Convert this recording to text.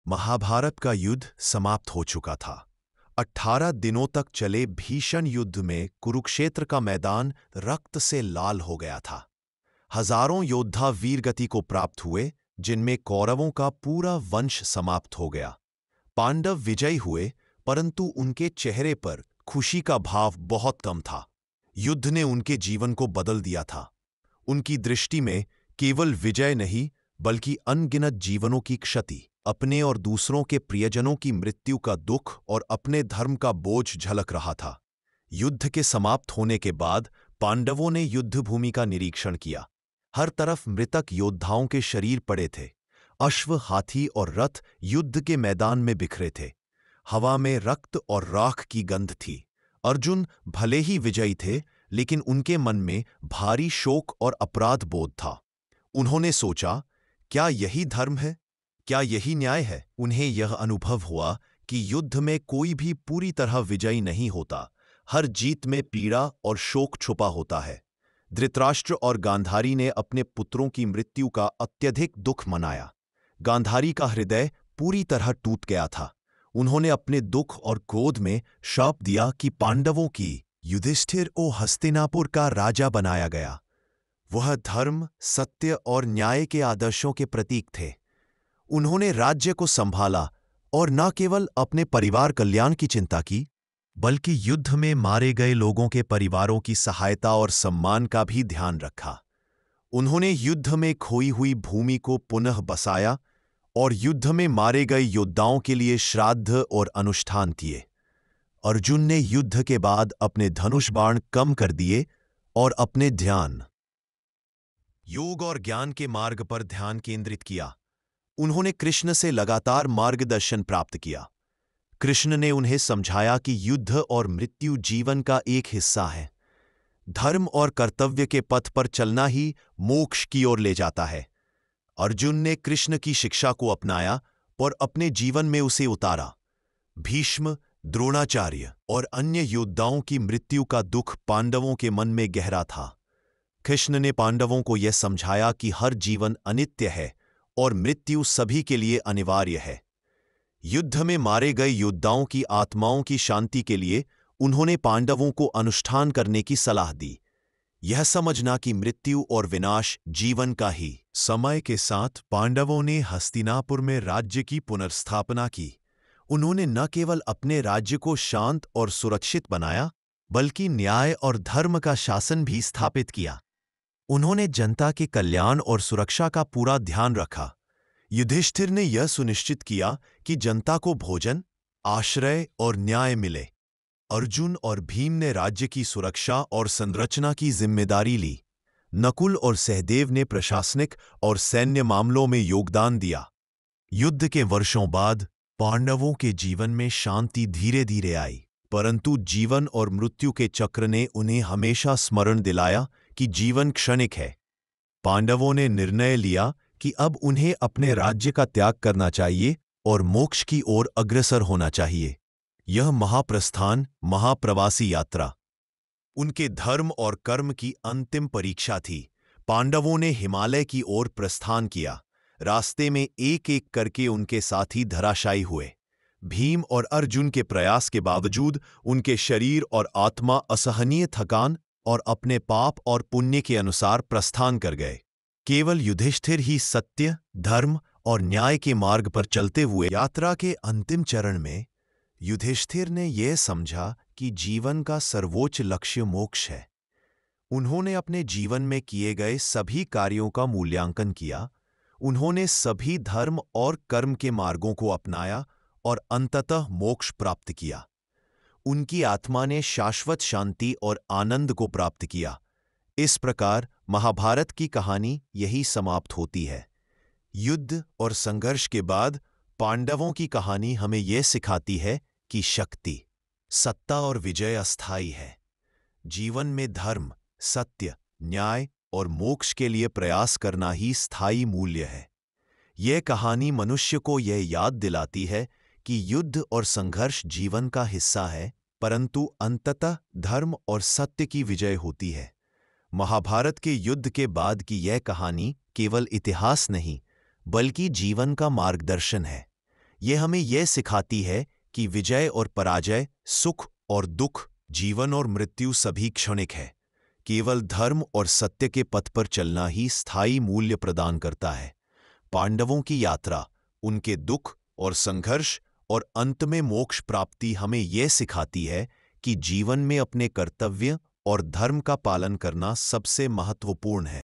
महाभारत का युद्ध समाप्त हो चुका था। 18 दिनों तक चले भीषण युद्ध में कुरुक्षेत्र का मैदान रक्त से लाल हो गया था। हजारों योद्धा वीरगति को प्राप्त हुए, जिनमें कौरवों का पूरा वंश समाप्त हो गया। पांडव विजयी हुए, परंतु उनके चेहरे पर खुशी का भाव बहुत कम था। युद्ध ने उनके जीवन को बदल दिया था। उनकी दृष्टि में केवल विजय नहीं, बल्कि अनगिनत जीवनों की क्षति, अपने और दूसरों के प्रियजनों की मृत्यु का दुख और अपने धर्म का बोझ झलक रहा था। युद्ध के समाप्त होने के बाद पांडवों ने युद्धभूमि का निरीक्षण किया। हर तरफ मृतक योद्धाओं के शरीर पड़े थे। अश्व, हाथी और रथ युद्ध के मैदान में बिखरे थे। हवा में रक्त और राख की गंध थी। अर्जुन भले ही विजयी थे, लेकिन उनके मन में भारी शोक और अपराध बोध था। उन्होंने सोचा, क्या यही धर्म है? क्या यही न्याय है? उन्हें यह अनुभव हुआ कि युद्ध में कोई भी पूरी तरह विजयी नहीं होता। हर जीत में पीड़ा और शोक छुपा होता है। धृतराष्ट्र और गांधारी ने अपने पुत्रों की मृत्यु का अत्यधिक दुख मनाया। गांधारी का हृदय पूरी तरह टूट गया था। उन्होंने अपने दुख और क्रोध में शाप दिया कि पांडवों की युधिष्ठिर को हस्तिनापुर का राजा बनाया गया। वह धर्म, सत्य और न्याय के आदर्शों के प्रतीक थे। उन्होंने राज्य को संभाला और न केवल अपने परिवार कल्याण की चिंता की, बल्कि युद्ध में मारे गए लोगों के परिवारों की सहायता और सम्मान का भी ध्यान रखा। उन्होंने युद्ध में खोई हुई भूमि को पुनः बसाया और युद्ध में मारे गए योद्धाओं के लिए श्राद्ध और अनुष्ठान किए। अर्जुन ने युद्ध के बाद अपने धनुष बाण कम कर दिए और अपने ध्यान योग और ज्ञान के मार्ग पर ध्यान केंद्रित किया। उन्होंने कृष्ण से लगातार मार्गदर्शन प्राप्त किया। कृष्ण ने उन्हें समझाया कि युद्ध और मृत्यु जीवन का एक हिस्सा है। धर्म और कर्तव्य के पथ पर चलना ही मोक्ष की ओर ले जाता है। अर्जुन ने कृष्ण की शिक्षा को अपनाया और अपने जीवन में उसे उतारा। भीष्म, द्रोणाचार्य और अन्य योद्धाओं की मृत्यु का दुख पांडवों के मन में गहरा था। कृष्ण ने पांडवों को यह समझाया कि हर जीवन अनित्य है और मृत्यु सभी के लिए अनिवार्य है। युद्ध में मारे गए योद्धाओं की आत्माओं की शांति के लिए उन्होंने पांडवों को अनुष्ठान करने की सलाह दी। यह समझना कि मृत्यु और विनाश जीवन का ही। समय के साथ पांडवों ने हस्तिनापुर में राज्य की पुनर्स्थापना की। उन्होंने न केवल अपने राज्य को शांत और सुरक्षित बनाया, बल्कि न्याय और धर्म का शासन भी स्थापित किया। उन्होंने जनता के कल्याण और सुरक्षा का पूरा ध्यान रखा। युधिष्ठिर ने यह सुनिश्चित किया कि जनता को भोजन, आश्रय और न्याय मिले। अर्जुन और भीम ने राज्य की सुरक्षा और संरचना की जिम्मेदारी ली। नकुल और सहदेव ने प्रशासनिक और सैन्य मामलों में योगदान दिया। युद्ध के वर्षों बाद पांडवों के जीवन में शांति धीरे धीरे आई, परंतु जीवन और मृत्यु के चक्र ने उन्हें हमेशा स्मरण दिलाया कि जीवन क्षणिक है। पांडवों ने निर्णय लिया कि अब उन्हें अपने राज्य का त्याग करना चाहिए और मोक्ष की ओर अग्रसर होना चाहिए। यह महाप्रस्थान, महाप्रवासी यात्रा, उनके धर्म और कर्म की अंतिम परीक्षा थी। पांडवों ने हिमालय की ओर प्रस्थान किया। रास्ते में एक एक करके उनके साथी धराशायी हुए। भीम और अर्जुन के प्रयास के बावजूद उनके शरीर और आत्मा असहनीय थकान और अपने पाप और पुण्य के अनुसार प्रस्थान कर गए। केवल युधिष्ठिर ही सत्य, धर्म और न्याय के मार्ग पर चलते हुए। यात्रा के अंतिम चरण में युधिष्ठिर ने यह समझा कि जीवन का सर्वोच्च लक्ष्य मोक्ष है। उन्होंने अपने जीवन में किए गए सभी कार्यों का मूल्यांकन किया। उन्होंने सभी धर्म और कर्म के मार्गों को अपनाया और अंततः मोक्ष प्राप्त किया। उनकी आत्मा ने शाश्वत शांति और आनंद को प्राप्त किया। इस प्रकार महाभारत की कहानी यही समाप्त होती है। युद्ध और संघर्ष के बाद पांडवों की कहानी हमें यह सिखाती है कि शक्ति, सत्ता और विजय अस्थायी है। जीवन में धर्म, सत्य, न्याय और मोक्ष के लिए प्रयास करना ही स्थायी मूल्य है। यह कहानी मनुष्य को यह याद दिलाती है कि युद्ध और संघर्ष जीवन का हिस्सा है, परंतु अंततः धर्म और सत्य की विजय होती है। महाभारत के युद्ध के बाद की यह कहानी केवल इतिहास नहीं, बल्कि जीवन का मार्गदर्शन है। ये हमें यह सिखाती है कि विजय और पराजय, सुख और दुख, जीवन और मृत्यु सभी क्षणिक है। केवल धर्म और सत्य के पथ पर चलना ही स्थायी मूल्य प्रदान करता है। पांडवों की यात्रा, उनके दुख और संघर्ष और अंत में मोक्ष प्राप्ति हमें यह सिखाती है कि जीवन में अपने कर्तव्य और धर्म का पालन करना सबसे महत्वपूर्ण है।